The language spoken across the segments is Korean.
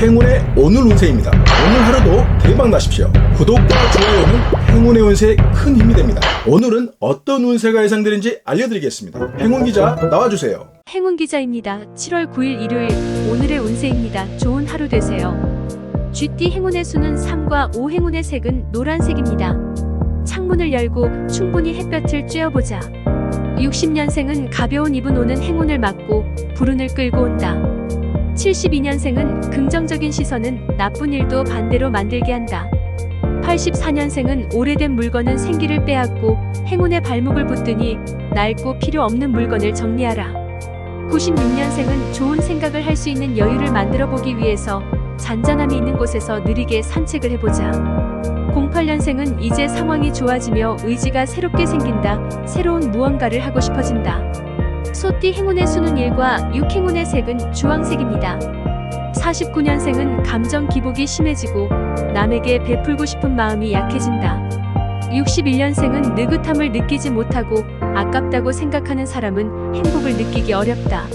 행운의 오늘 운세입니다. 오늘 하루도 대박 나십시오. 구독과 좋아요는 행운의 운세에 큰 힘이 됩니다. 오늘은 어떤 운세가 예상되는지 알려드리겠습니다. 행운기자 나와주세요. 행운기자입니다. 7월 9일 일요일 오늘의 운세입니다. 좋은 하루 되세요. 쥐띠 행운의 수는 3과 5, 행운의 색은 노란색입니다. 창문을 열고 충분히 햇볕을 쬐어보자. 60년생은 가벼운 입은 오는 행운을 막고 불운을 끌고 온다. 72년생은 긍정적인 시선은 나쁜 일도 반대로 만들게 한다. 84년생은 오래된 물건은 생기를 빼앗고 행운의 발목을 붙드니 낡고 필요 없는 물건을 정리하라. 96년생은 좋은 생각을 할 수 있는 여유를 만들어 보기 위해서 잔잔함이 있는 곳에서 느리게 산책을 해보자. 08년생은 이제 상황이 좋아지며 의지가 새롭게 생긴다. 새로운 무언가를 하고 싶어진다. 소띠 행운의 수는 1과 6, 행운의 색은 주황색입니다. 49년생은 감정 기복이 심해지고 남에게 베풀고 싶은 마음이 약해진다. 61년생은 느긋함을 느끼지 못하고 아깝다고 생각하는 사람은 행복을 느끼기 어렵다.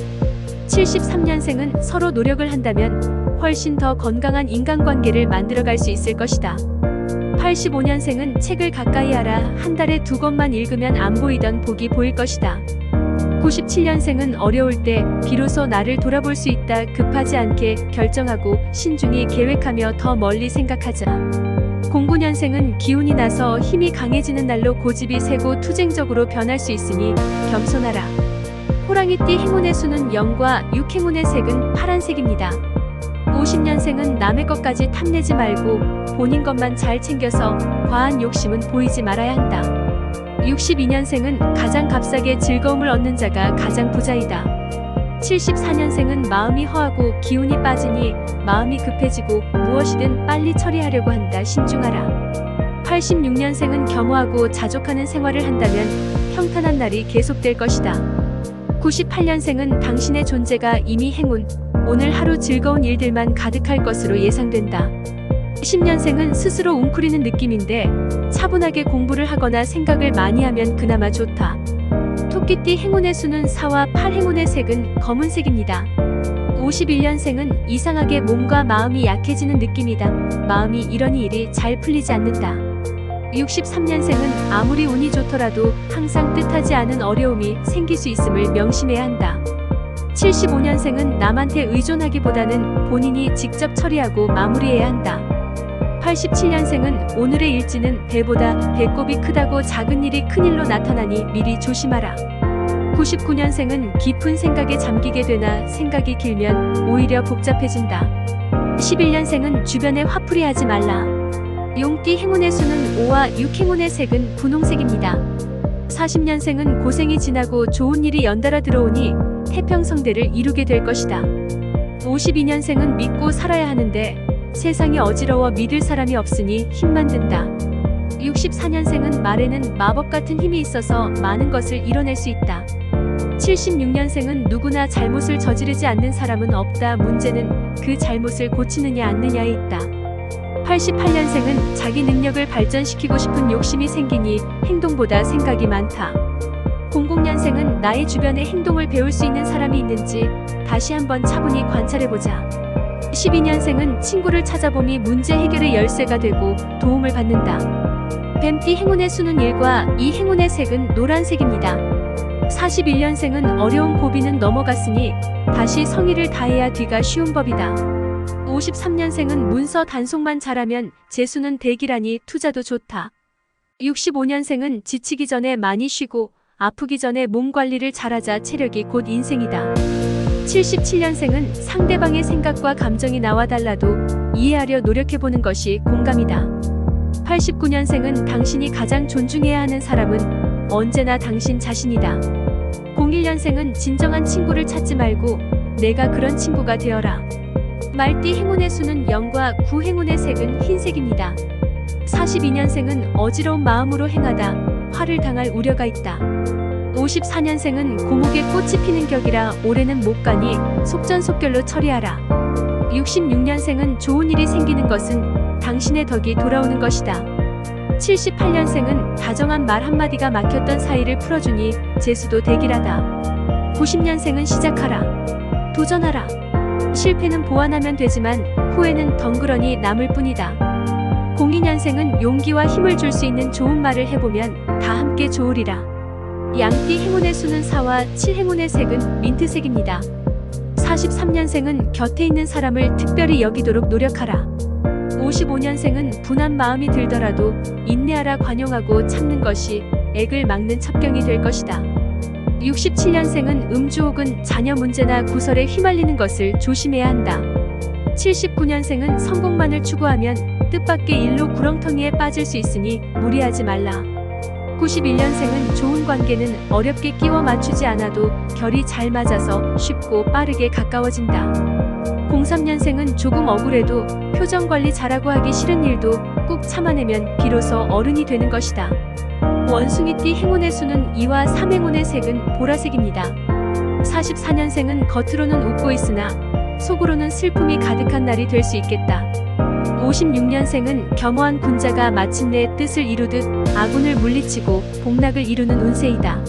73년생은 서로 노력을 한다면 훨씬 더 건강한 인간관계를 만들어갈 수 있을 것이다. 85년생은 책을 가까이 하라. 한 달에 2권만 읽으면 안 보이던 복이 보일 것이다. 97년생은 어려울 때 비로소 나를 돌아볼 수 있다. 급하지 않게 결정하고 신중히 계획하며 더 멀리 생각하자. 09년생은 기운이 나서 힘이 강해지는 날로 고집이 세고 투쟁적으로 변할 수 있으니 겸손하라. 호랑이띠 행운의 수는 0과 6, 행운의 색은 파란색입니다. 50년생은 남의 것까지 탐내지 말고 본인 것만 잘 챙겨서 과한 욕심은 보이지 말아야 한다. 62년생은 가장 값싸게 즐거움을 얻는 자가 가장 부자이다. 74년생은 마음이 허하고 기운이 빠지니 마음이 급해지고 무엇이든 빨리 처리하려고 한다. 신중하라. 86년생은 겸허하고 자족하는 생활을 한다면 평탄한 날이 계속될 것이다. 98년생은 당신의 존재가 이미 행운, 오늘 하루 즐거운 일들만 가득할 것으로 예상된다. 10년생은 스스로 웅크리는 느낌인데 차분하게 공부를 하거나 생각을 많이 하면 그나마 좋다. 토끼띠 행운의 수는 4와 8, 행운의 색은 검은색입니다. 51년생은 이상하게 몸과 마음이 약해지는 느낌이다. 마음이 이러니 일이 잘 풀리지 않는다. 63년생은 아무리 운이 좋더라도 항상 뜻하지 않은 어려움이 생길 수 있음을 명심해야 한다. 75년생은 남한테 의존하기보다는 본인이 직접 처리하고 마무리해야 한다. 87년생은 오늘의 일지는 배보다 배꼽이 크다고 작은 일이 큰일로 나타나니 미리 조심하라. 99년생은 깊은 생각에 잠기게 되나 생각이 길면 오히려 복잡해진다. 11년생은 주변에 화풀이 하지 말라. 용띠 행운의 수는 5와 6, 행운의 색은 분홍색입니다. 40년생은 고생이 지나고 좋은 일이 연달아 들어오니 태평성대를 이루게 될 것이다. 52년생은 믿고 살아야 하는데 세상이 어지러워 믿을 사람이 없으니 힘만 든다. 64년생은 말에는 마법 같은 힘이 있어서 많은 것을 이뤄낼 수 있다. 76년생은 누구나 잘못을 저지르지 않는 사람은 없다. 문제는 그 잘못을 고치느냐 않느냐에 있다. 88년생은 자기 능력을 발전시키고 싶은 욕심이 생기니 행동보다 생각이 많다. 00년생은 나의 주변에 행동을 배울 수 있는 사람이 있는지 다시 한번 차분히 관찰해보자. 12년생은 친구를 찾아봄이 문제 해결의 열쇠가 되고 도움을 받는다. 뱀띠 행운의 수는 1과 2, 행운의 색은 노란색입니다. 41년생은 어려운 고비는 넘어갔으니 다시 성의를 다해야 뒤가 쉬운 법이다. 53년생은 문서 단속만 잘하면 재수는 대기라니 투자도 좋다. 65년생은 지치기 전에 많이 쉬고 아프기 전에 몸 관리를 잘하자. 체력이 곧 인생이다. 77년생은 상대방의 생각과 감정이 나와 달라도 이해하려 노력해보는 것이 공감이다. 89년생은 당신이 가장 존중해야 하는 사람은 언제나 당신 자신이다. 01년생은 진정한 친구를 찾지 말고 내가 그런 친구가 되어라. 말띠 행운의 수는 0과 9, 행운의 색은 흰색입니다. 42년생은 어지러운 마음으로 행하다 화를 당할 우려가 있다. 54년생은 고목에 꽃이 피는 격이라 올해는 못 가니 속전속결로 처리하라. 66년생은 좋은 일이 생기는 것은 당신의 덕이 돌아오는 것이다. 78년생은 다정한 말 한마디가 막혔던 사이를 풀어주니 재수도 대길하다. 90년생은 시작하라. 도전하라. 실패는 보완하면 되지만 후회는 덩그러니 남을 뿐이다. 02년생은 용기와 힘을 줄 수 있는 좋은 말을 해보면 다 함께 좋으리라. 양띠 행운의 수는 4와 7, 행운의 색은 민트색입니다. 43년생은 곁에 있는 사람을 특별히 여기도록 노력하라. 55년생은 분한 마음이 들더라도 인내하라. 관용하고 참는 것이 액을 막는 첩경이 될 것이다. 67년생은 음주 혹은 자녀 문제나 구설에 휘말리는 것을 조심해야 한다. 79년생은 성공만을 추구하면 뜻밖의 일로 구렁텅이에 빠질 수 있으니 무리하지 말라. 91년생은 좋은 관계는 어렵게 끼워 맞추지 않아도 결이 잘 맞아서 쉽고 빠르게 가까워진다. 03년생은 조금 억울해도 표정 관리 잘하고 하기 싫은 일도 꾹 참아내면 비로소 어른이 되는 것이다. 원숭이띠 행운의 수는 2와 3, 행운의 색은 보라색입니다. 44년생은 겉으로는 웃고 있으나 속으로는 슬픔이 가득한 날이 될 수 있겠다. 56년생은 겸허한 군자가 마침내 뜻을 이루듯 아군을 물리치고 복락을 이루는 운세이다.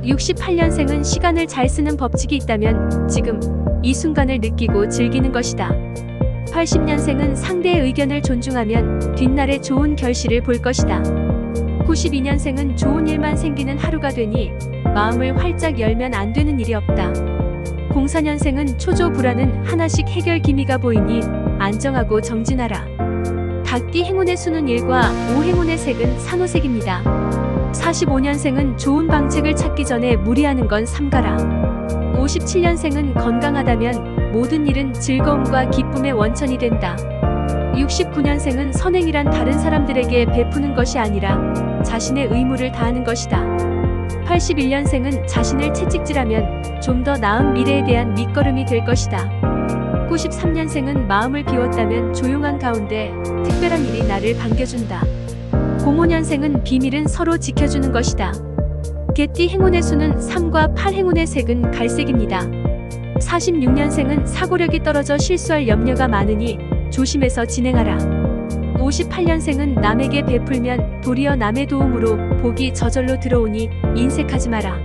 68년생은 시간을 잘 쓰는 법칙이 있다면 지금 이 순간을 느끼고 즐기는 것이다. 80년생은 상대의 의견을 존중하면 뒷날에 좋은 결실을 볼 것이다. 92년생은 좋은 일만 생기는 하루가 되니 마음을 활짝 열면 안 되는 일이 없다. 04년생은 초조 불안은 하나씩 해결 기미가 보이니 안정하고 정진하라. 닭띠 행운의 수는 1과 5, 행운의 색은 산호색입니다. 45년생은 좋은 방책을 찾기 전에 무리하는 건 삼가라. 57년생은 건강하다면 모든 일은 즐거움과 기쁨의 원천이 된다. 69년생은 선행이란 다른 사람들에게 베푸는 것이 아니라 자신의 의무를 다하는 것이다. 81년생은 자신을 채찍질하면 좀 더 나은 미래에 대한 밑거름이 될 것이다. 93년생은 마음을 비웠다면 조용한 가운데 특별한 일이 나를 반겨준다. 05년생은 비밀은 서로 지켜주는 것이다. 개띠 행운의 수는 3과 8, 행운의 색은 갈색입니다. 46년생은 사고력이 떨어져 실수할 염려가 많으니 조심해서 진행하라. 58년생은 남에게 베풀면 도리어 남의 도움으로 복이 저절로 들어오니 인색하지 마라.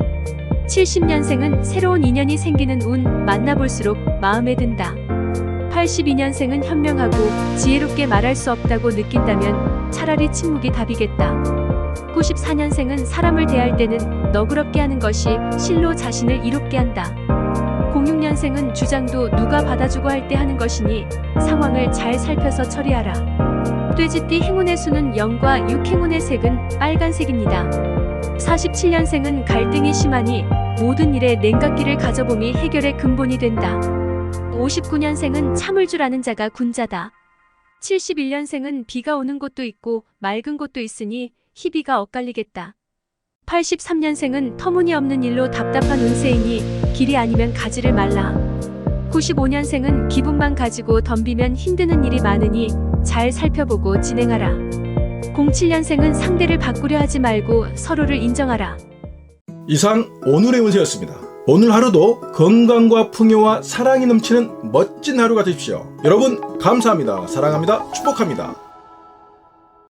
70년생은 새로운 인연이 생기는 운 만나볼수록 마음에 든다. 82년생은 현명하고 지혜롭게 말할 수 없다고 느낀다면 차라리 침묵이 답이겠다. 94년생은 사람을 대할 때는 너그럽게 하는 것이 실로 자신을 이롭게 한다. 06년생은 주장도 누가 받아주고 할 때 하는 것이니 상황을 잘 살펴서 처리하라. 돼지띠 행운의 수는 0과 6, 행운의 색은 빨간색입니다. 47년생은 갈등이 심하니 모든 일에 냉각기를 가져봄이 해결의 근본이 된다. 59년생은 참을 줄 아는 자가 군자다. 71년생은 비가 오는 곳도 있고 맑은 곳도 있으니 희비가 엇갈리겠다. 83년생은 터무니없는 일로 답답한 운세이니 길이 아니면 가지를 말라. 95년생은 기분만 가지고 덤비면 힘드는 일이 많으니 잘 살펴보고 진행하라. 07년생은 상대를 바꾸려 하지 말고 서로를 인정하라. 이상 오늘의 운세였습니다. 오늘 하루도 건강과 풍요와 사랑이 넘치는 멋진 하루가 되십시오. 여러분 감사합니다. 사랑합니다. 축복합니다.